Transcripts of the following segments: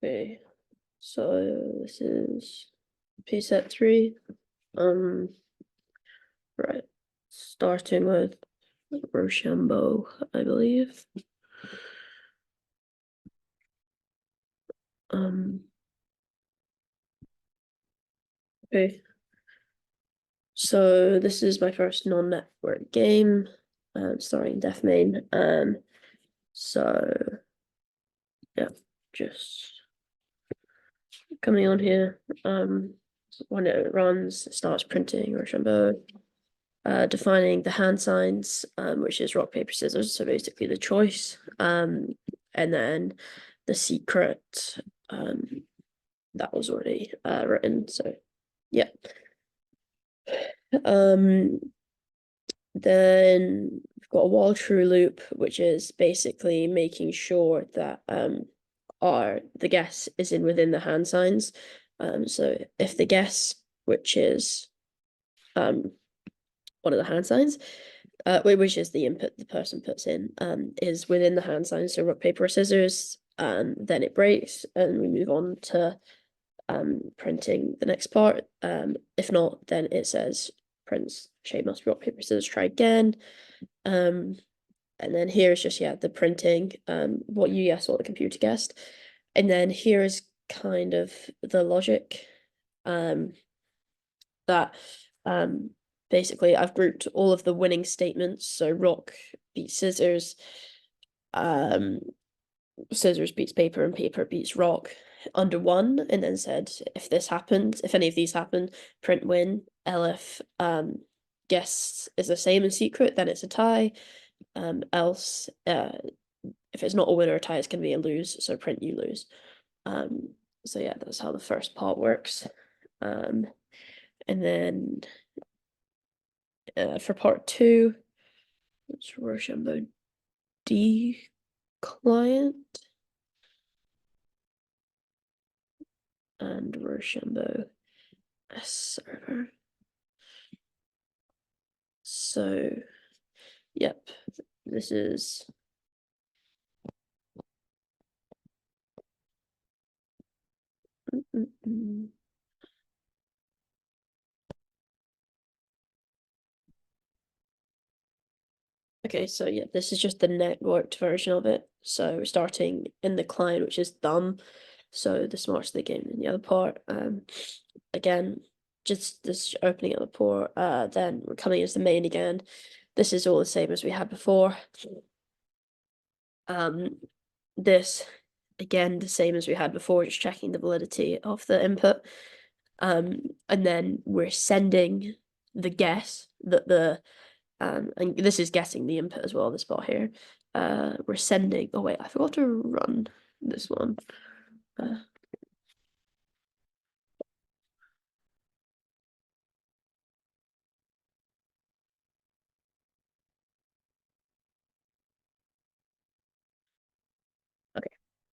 Okay, so this is Pset 3. Right, starting with Rochambeau, I believe. Okay, so this is my first non-network game, starting Deathmain. So yeah, just coming on here. When it runs, it starts printing Rochambeau, defining the hand signs, which is rock, paper, scissors. So basically the choice. And then the secret, that was already written. So yeah. Then we've got a while true loop, which is basically making sure that the guess is in within the hand signs. So if the guess, which is one of the hand signs, which is the input the person puts in, is within the hand signs, so rock, paper, or scissors, then it breaks, and we move on to printing the next part. If not, then it says prints shape must be rock, paper, scissors, try again. And then here is just, yeah, the printing, what you guessed, what the computer guessed. And then here is kind of the logic, that basically I've grouped all of the winning statements. So rock beats scissors, scissors beats paper, and paper beats rock under one, and then said if this happens, if any of these happen, print win. If guess is the same in secret, then it's a tie. Else, if it's not a win or a tie, it's gonna be a lose, so print you lose. So yeah, that's how the first part works. And then for part two, it's Rochambeau D client and Rochambeau S server. So, yep, this is okay, so yeah, this is just the networked version of it. So we're starting in the client, which is thumb. So the smarts of the game in the other part. Again, just this opening up the port. Then we're coming as the main again. This is all the same as we had before. This again the same as we had before, just checking the validity of the input. And then we're sending the guess that the and this is guessing the input as well, this spot here. We're sending, oh wait, I forgot to run this one. Okay,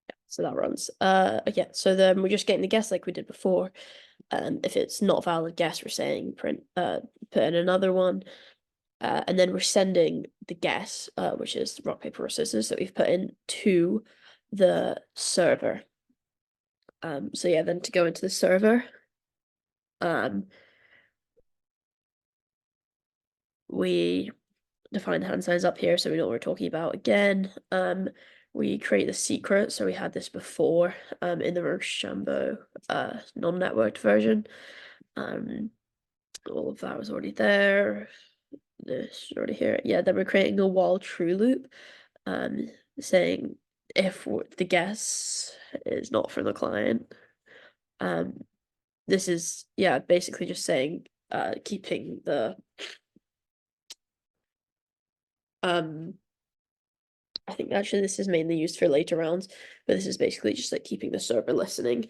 yeah, so that runs. Okay, so then we're just getting the guess like we did before. If it's not a valid guess, we're saying print, put in another one. And then we're sending the guess, which is rock, paper, or scissors that we've put in, to the server. So yeah, then to go into the server, we define the hand signs up here so we know what we're talking about again. We create the secret, so we had this before in the Rochambeau non-networked version. All of that was already there. This is already here. Yeah, then we're creating a while true loop, saying if the guess is not from the client. This is, yeah, basically just saying keeping the I think actually this is mainly used for later rounds, but this is basically just like keeping the server listening.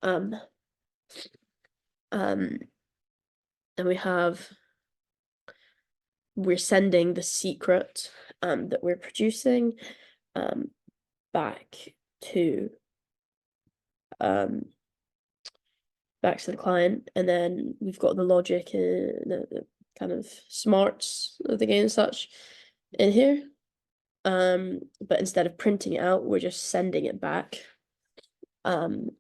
And we're sending the secret that we're producing back to the client, and then we've got the logic and the kind of smarts of the game and such in here. But instead of printing it out, we're just sending it back.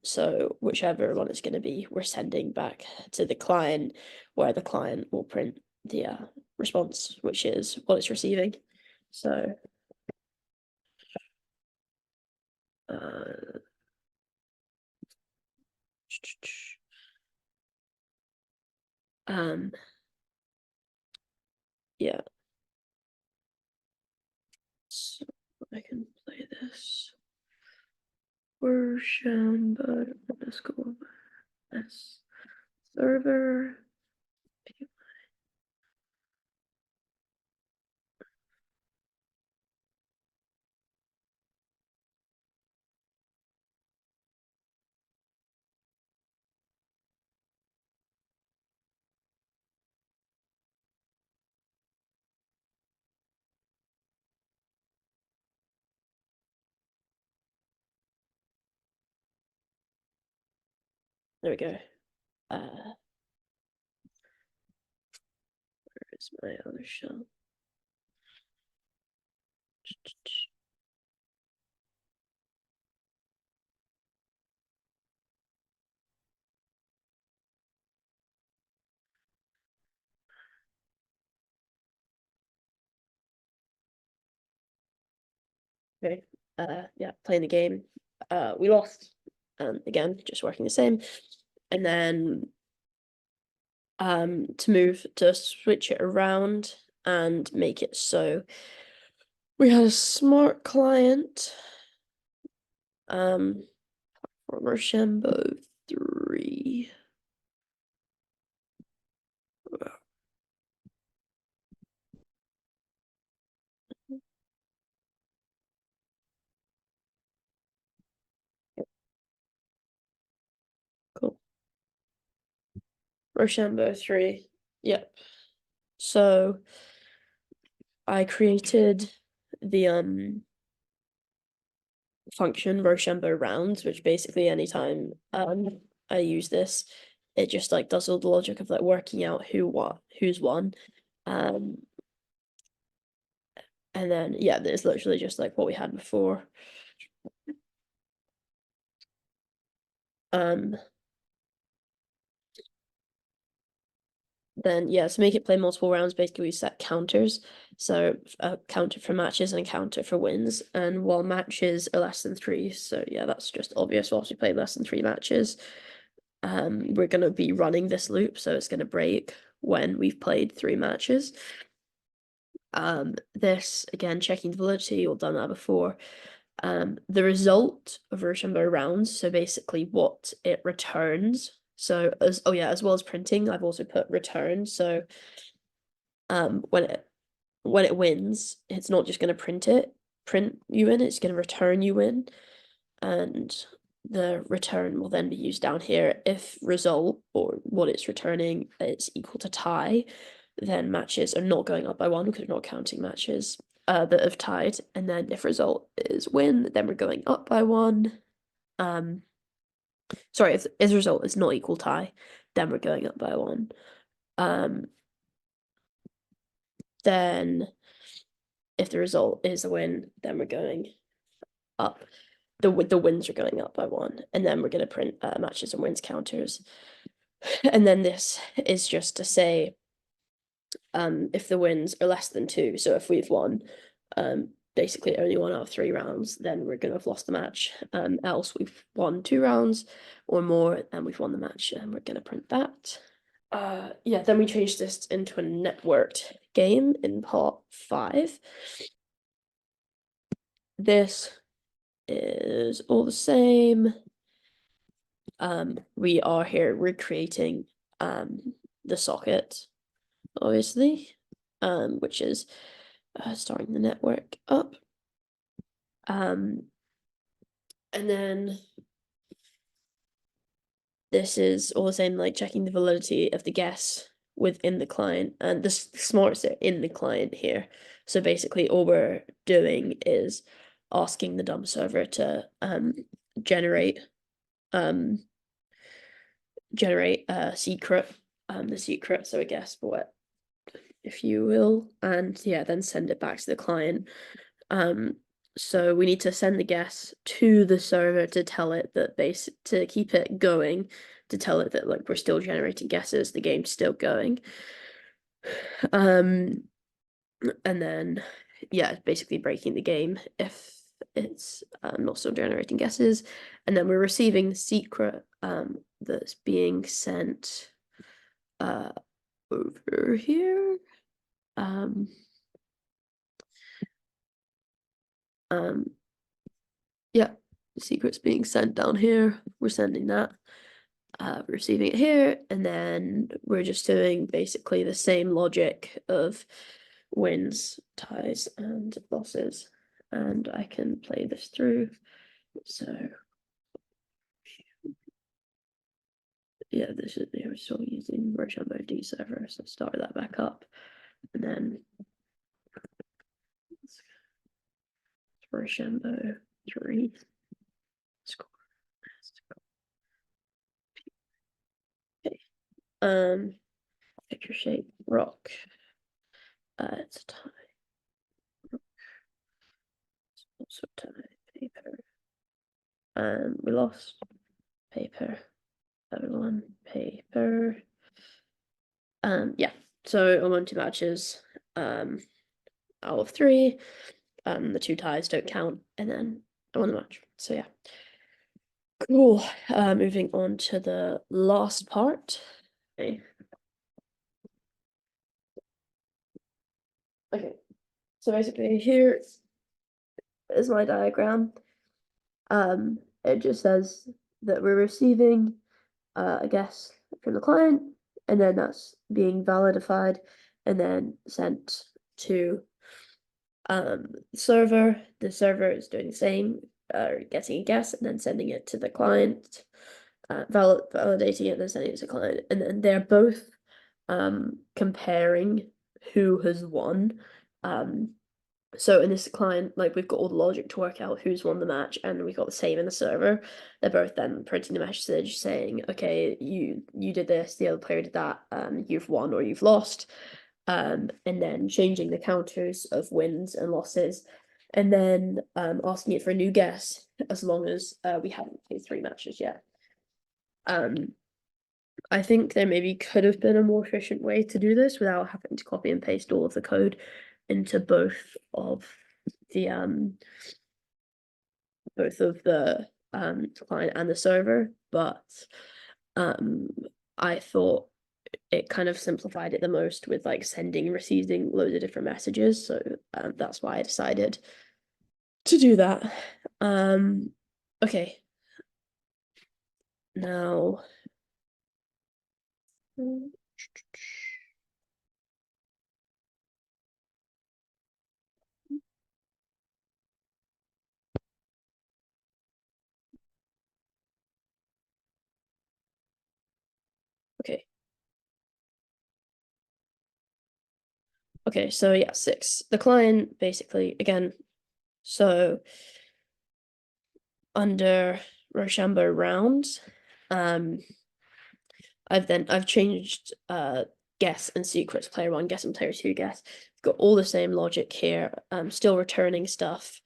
So whichever one it's going to be, we're sending back to the client, where the client will print the response, which is what it's receiving. So um yeah, so I can play this version, but let's go this server. There we go. Where's my other shell? Okay. Yeah, playing the game. We lost. Again, just working the same. And then to switch it around and make it so we had a smart client for Rochambeau 3. Cool. Rochambeau 3. Yep. So I created the function Rochambeau rounds, which basically anytime I use this, it just like does all the logic of like working out who's won. And then yeah, there's literally just like what we had before. Um Then yeah, to make it play multiple rounds, basically we set counters. So a counter for matches and a counter for wins. And while matches are less than 3, so yeah, that's just obvious. Whilst we play less than 3 matches, we're gonna be running this loop, so it's gonna break when we've played 3 matches. This again, checking the validity, we've done that before. The result of Rochambeau rounds, so basically what it returns. So as well as printing, I've also put return. So when it wins, it's not just gonna print you in, it's gonna return you in. And the return will then be used down here. If result or what it's returning is equal to tie, then matches are not going up by 1 because we're not counting matches that have tied. And then if result is win, then we're going up by 1. Sorry, if result is not equal tie, then we're going up by 1. Then if the result is a win, then we're going up. The wins are going up by 1, and then we're going to print matches and wins counters. And then this is just to say if the wins are less than 2, so if we've won basically only 1 out of 3 rounds, then we're going to have lost the match. Else we've won 2 rounds or more, and we've won the match, and we're going to print that. Yeah, then we changed this into a networked game in part 5. This is all the same. We are here recreating the socket, obviously, which is starting the network up. And then this is all the same, like checking the validity of the guess within the client, and the smarts are in the client here. So basically all we're doing is asking the dumb server to generate a secret, the secret, so a guess for it, if you will, and yeah, then send it back to the client. So we need to send the guess to the server to tell it that to keep it going, to tell it that like we're still generating guesses, the game's still going. And then yeah, basically breaking the game if it's not still generating guesses. And then we're receiving the secret that's being sent over here. Yeah, the secret's being sent down here. We're sending that. Receiving it here, and then we're just doing basically the same logic of wins, ties, and losses. And I can play this through. So yeah, this is we're still using Rochambeau D server, so start that back up, and then Rochambeau 3 score. Okay. Picture shape rock. It's a tie. Also tie paper. We lost paper. Everyone paper. Yeah. So I won 2 matches. Out of 3. The 2 ties don't count, and then I won the match. So yeah. Cool. Moving on to the last part. Okay. Okay. So basically here is my diagram. It just says that we're receiving a guess from the client, and then that's being validified and then sent to server. The server is doing the same, getting a guess and then sending it to the client, validating it and then sending it to the client, and then they're both comparing who has won. So in this client, like we've got all the logic to work out who's won the match, and we've got the same in the server. They're both then printing the message saying, okay, you did this, the other player did that, you've won or you've lost. And then changing the counters of wins and losses, and then asking it for a new guess as long as we haven't played 3 matches yet. I think there maybe could have been a more efficient way to do this without having to copy and paste all of the code into both of the client and the server, but I thought it kind of simplified it the most with like sending and receiving loads of different messages. So that's why I decided to do that. Okay. Now okay. Okay, so yeah, 6. The client basically again, so under Rochambeau rounds, I've changed guess and secrets, player 1 guess and player 2 guess. We've got all the same logic here. Still returning stuff.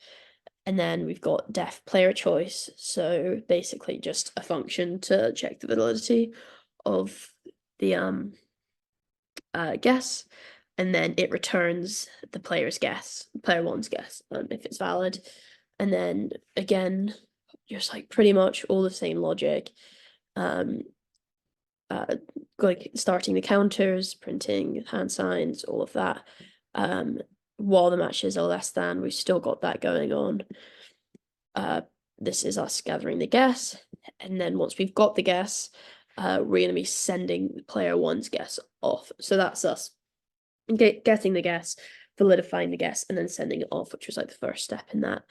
And then we've got def player choice. So basically just a function to check the validity of the guess. And then it returns the player's guess, player 1's guess, if it's valid. And then again, just like pretty much all the same logic. Like starting the counters, printing hand signs, all of that. While the matches are less than, we've still got that going on. This is us gathering the guess, and then once we've got the guess, we're going to be sending player 1's guess off. So that's us getting the guess, validifying the guess, and then sending it off, which was like the first step in that.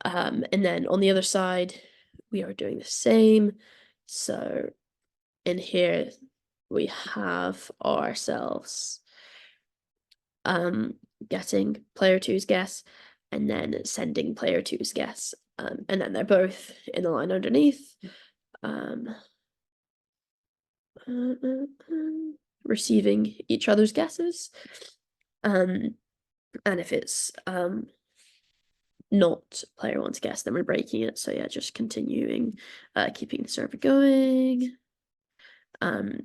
And then on the other side, we are doing the same. So in here, we have ourselves getting player 2's guess and then sending player 2's guess. And then they're both in the line underneath. Receiving each other's guesses. And if it's not player one's guess, then we're breaking it. So yeah, just continuing, keeping the server going. And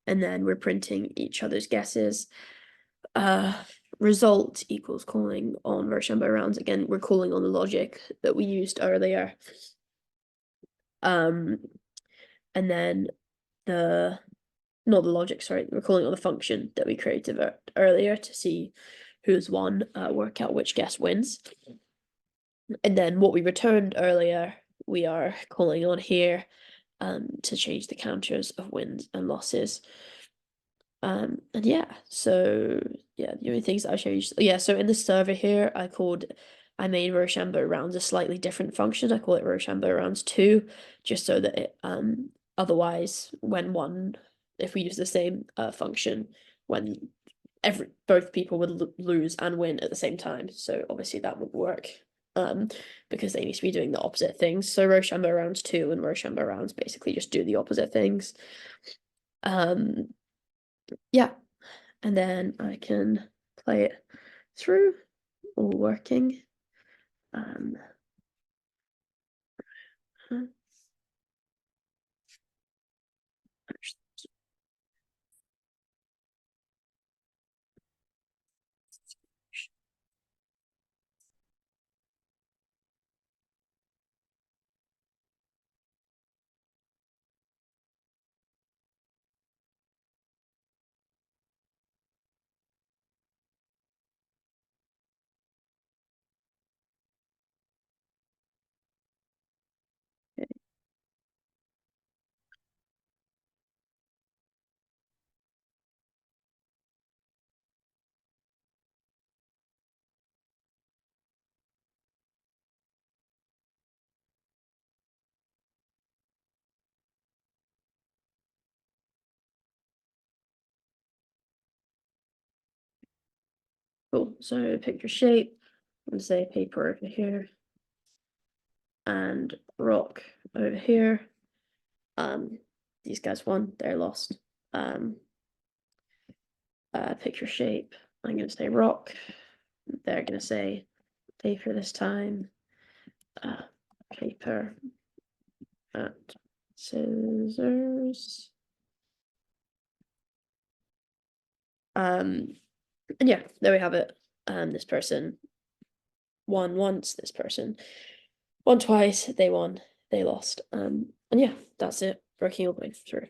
then we're printing each other's guesses. Result equals calling on Rochambeau rounds. Again, we're calling on the logic that we used earlier. And then not the logic, sorry, we're calling on the function that we created earlier to see who's won, work out which guess wins. And then what we returned earlier, we are calling on here to change the counters of wins and losses. And yeah, so yeah, the only things that I show you, yeah, so in the server here, I made Rochambeau rounds a slightly different function. I call it Rochambeau rounds 2, just so that it otherwise if we use the same function, when both people would lose and win at the same time. So obviously that would work because they need to be doing the opposite things. So Rochambeau rounds 2 and Rochambeau rounds basically just do the opposite things. Yeah, and then I can play it through, all working. Okay. Cool, so pick your shape, and say paper over here, and rock over here. These guys won, they're lost. Pick your shape, I'm gonna say rock, they're gonna say paper this time. Paper and scissors. And yeah, there we have it. This person won once, this person won twice, they won, they lost. And yeah, that's it, working all the way through.